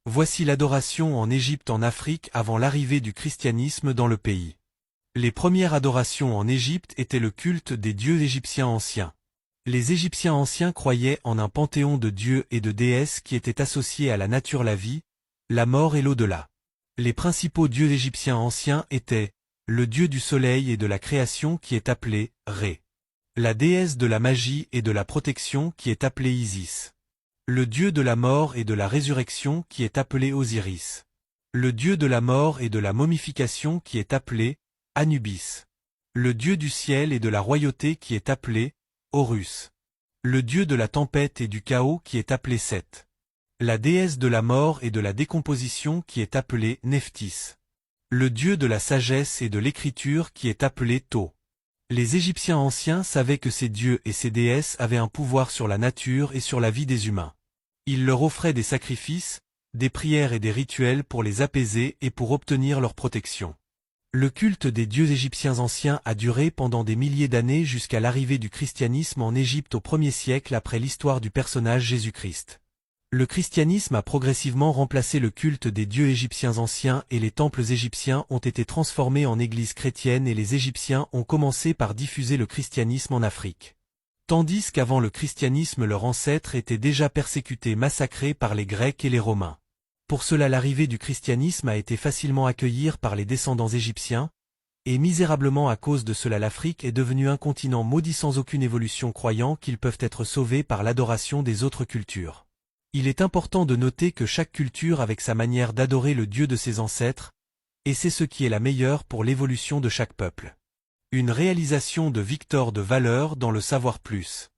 Voici l'adoration en Égypte en Afrique avant l'arrivée du christianisme dans le pays. Les premières adorations en Égypte étaient le culte des dieux égyptiens anciens. Les Égyptiens anciens croyaient en un panthéon de dieux et de déesses qui étaient associés à la nature, la vie, la mort et l'au-delà. Les principaux dieux égyptiens anciens étaient le dieu du soleil et de la création qui est appelé Ré, la déesse de la magie et de la protection qui est appelée Isis, le dieu de la mort et de la résurrection qui est appelé Osiris, le dieu de la mort et de la momification qui est appelé Anubis, le dieu du ciel et de la royauté qui est appelé Horus, le dieu de la tempête et du chaos qui est appelé Seth, la déesse de la mort et de la décomposition qui est appelée Nephthys, le dieu de la sagesse et de l'écriture qui est appelé Thoth. Les Égyptiens anciens savaient que ces dieux et ces déesses avaient un pouvoir sur la nature et sur la vie des humains. Ils leur offraient des sacrifices, des prières et des rituels pour les apaiser et pour obtenir leur protection. Le culte des dieux égyptiens anciens a duré pendant des milliers d'années jusqu'à l'arrivée du christianisme en Égypte au 1er siècle après l'histoire du personnage Jésus-Christ. Le christianisme a progressivement remplacé le culte des dieux égyptiens anciens et les temples égyptiens ont été transformés en églises chrétiennes et les Égyptiens ont commencé par diffuser le christianisme en Afrique. Tandis qu'avant le christianisme leurs ancêtres étaient déjà persécutés, massacrés par les Grecs et les Romains. Pour cela l'arrivée du christianisme a été facilement accueillie par les descendants égyptiens, et misérablement à cause de cela l'Afrique est devenue un continent maudit sans aucune évolution, croyant qu'ils peuvent être sauvés par l'adoration des autres cultures. Il est important de noter que chaque culture a sa manière d'adorer le Dieu de ses ancêtres, et c'est ce qui est la meilleure pour l'évolution de chaque peuple. Une réalisation de Victor de Valeur dans le Savoir Plus.